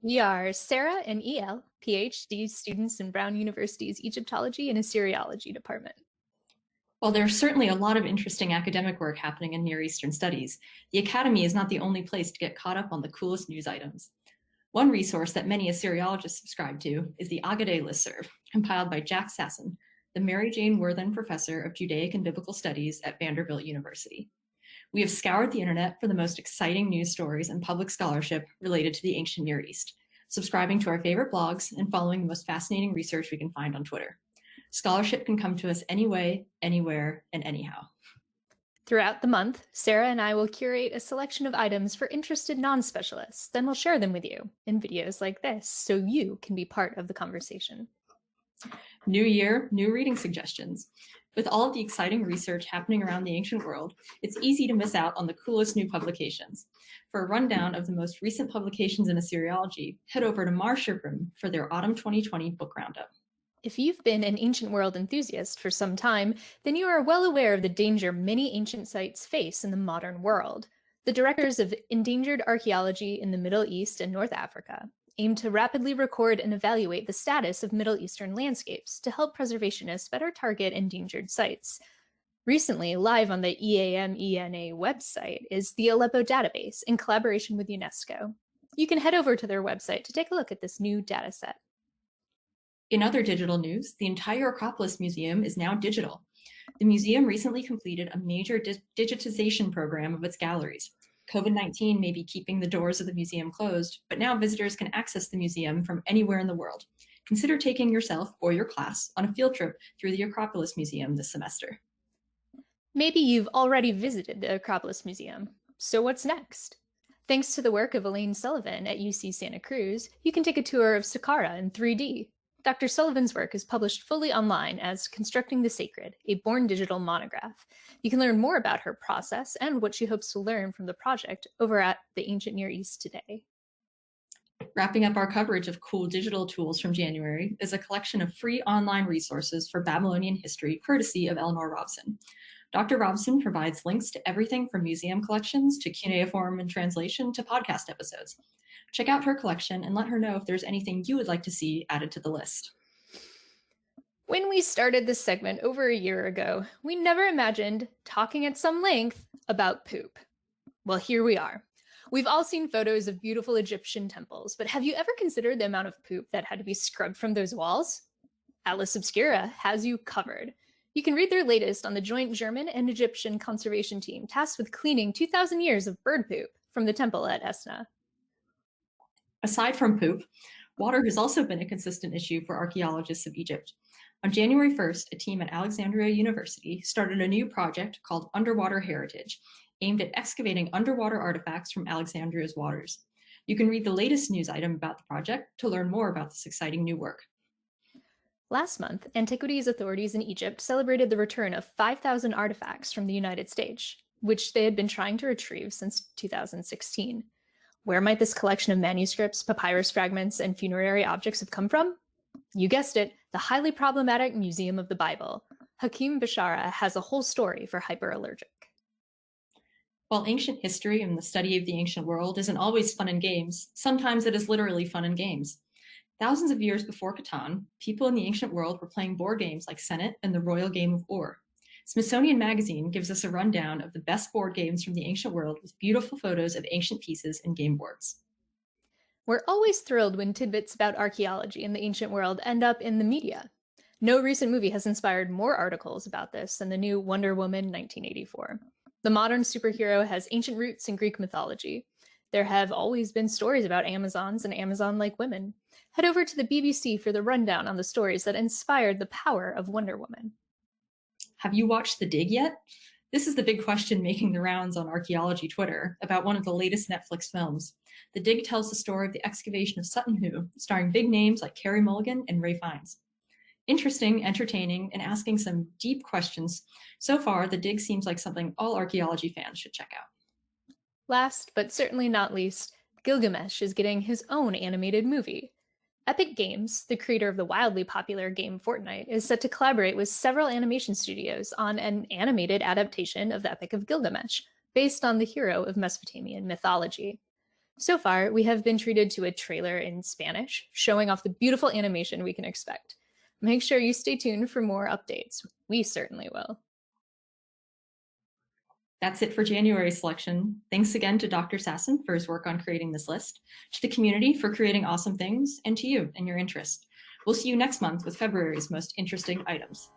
We are Sarah and EL, PhD students in Brown University's Egyptology and Assyriology department. While there's certainly a lot of interesting academic work happening in Near Eastern studies, the Academy is not the only place to get caught up on the coolest news items. One resource that many Assyriologists subscribe to is the Agaday listserv, compiled by Jack Sasson, the Mary Jane Worthen Professor of Judaic and Biblical Studies at Vanderbilt University. We have scoured the internet for the most exciting news stories and public scholarship related to the ancient Near East, subscribing to our favorite blogs and following the most fascinating research we can find on Twitter. Scholarship can come to us any way, anywhere, and anyhow. Throughout the month, Sarah and I will curate a selection of items for interested non-specialists, then we'll share them with you in videos like this so you can be part of the conversation. New year, new reading suggestions. With all of the exciting research happening around the ancient world, it's easy to miss out on the coolest new publications. For a rundown of the most recent publications in Assyriology, head over to 🀭Support for their Autumn 2020 book roundup. If you've been an ancient world enthusiast for some time, then you are well aware of the danger many ancient sites face in the modern world. The directors of endangered archaeology in the Middle East and North Africa aim to rapidly record and evaluate the status of Middle Eastern landscapes to help preservationists better target endangered sites. Recently, live on the EAMENA website is the Aleppo database in collaboration with UNESCO. You can head over to their website to take a look at this new dataset. In other digital news, the entire Acropolis Museum is now digital. The museum recently completed a major digitization program of its galleries. COVID-19 may be keeping the doors of the museum closed, but now visitors can access the museum from anywhere in the world. Consider taking yourself or your class on a field trip through the Acropolis Museum this semester. Maybe you've already visited the Acropolis Museum. So what's next? Thanks to the work of Elaine Sullivan at UC Santa Cruz, you can take a tour of Saqqara in 3D. Dr. Sullivan's work is published fully online as Constructing the Sacred, a Born Digital monograph. You can learn more about her process and what she hopes to learn from the project over at the Ancient Near East today. Wrapping up our coverage of cool digital tools from January is a collection of free online resources for Babylonian history, courtesy of Eleanor Robson. Dr. Robson provides links to everything from museum collections to cuneiform and translation to podcast episodes. Check out her collection and let her know if there's anything you would like to see added to the list. When we started this segment over a year ago, we never imagined talking at some length about poop. Well, here we are. We've all seen photos of beautiful Egyptian temples, but have you ever considered the amount of poop that had to be scrubbed from those walls? Atlas Obscura has you covered. You can read their latest on the joint German and Egyptian conservation team tasked with cleaning 2,000 years of bird poop from the temple at Esna. Aside from poop, water has also been a consistent issue for archaeologists of Egypt. On January 1st, a team at Alexandria University started a new project called Underwater Heritage, aimed at excavating underwater artifacts from Alexandria's waters. You can read the latest news item about the project to learn more about this exciting new work. Last month, antiquities authorities in Egypt celebrated the return of 5,000 artifacts from the United States, which they had been trying to retrieve since 2016. Where might this collection of manuscripts, papyrus fragments, and funerary objects have come from? You guessed it, the highly problematic Museum of the Bible. Hakim Bashara has a whole story for Hyperallergic. While ancient history and the study of the ancient world isn't always fun and games, sometimes it is literally fun and games. Thousands of years before Catan, people in the ancient world were playing board games like Senet and the Royal Game of Ur. Smithsonian Magazine gives us a rundown of the best board games from the ancient world with beautiful photos of ancient pieces and game boards. We're always thrilled when tidbits about archaeology in the ancient world end up in the media. No recent movie has inspired more articles about this than the new Wonder Woman 1984. The modern superhero has ancient roots in Greek mythology. There have always been stories about Amazons and Amazon-like women. Head over to the BBC for the rundown on the stories that inspired the power of Wonder Woman. Have you watched The Dig yet? This is the big question making the rounds on archaeology Twitter about one of the latest Netflix films. The Dig tells the story of the excavation of Sutton Hoo, starring big names like Carey Mulligan and Ray Fiennes. Interesting, entertaining, and asking some deep questions. So far, The Dig seems like something all archaeology fans should check out. Last, but certainly not least, Gilgamesh is getting his own animated movie. Epic Games, the creator of the wildly popular game Fortnite, is set to collaborate with several animation studios on an animated adaptation of the Epic of Gilgamesh, based on the hero of Mesopotamian mythology. So far, we have been treated to a trailer in Spanish, showing off the beautiful animation we can expect. Make sure you stay tuned for more updates. We certainly will. That's it for January's selection. Thanks again to Dr. Sasson for his work on creating this list, to the community for creating awesome things, and to you and your interest. We'll see you next month with February's most interesting items.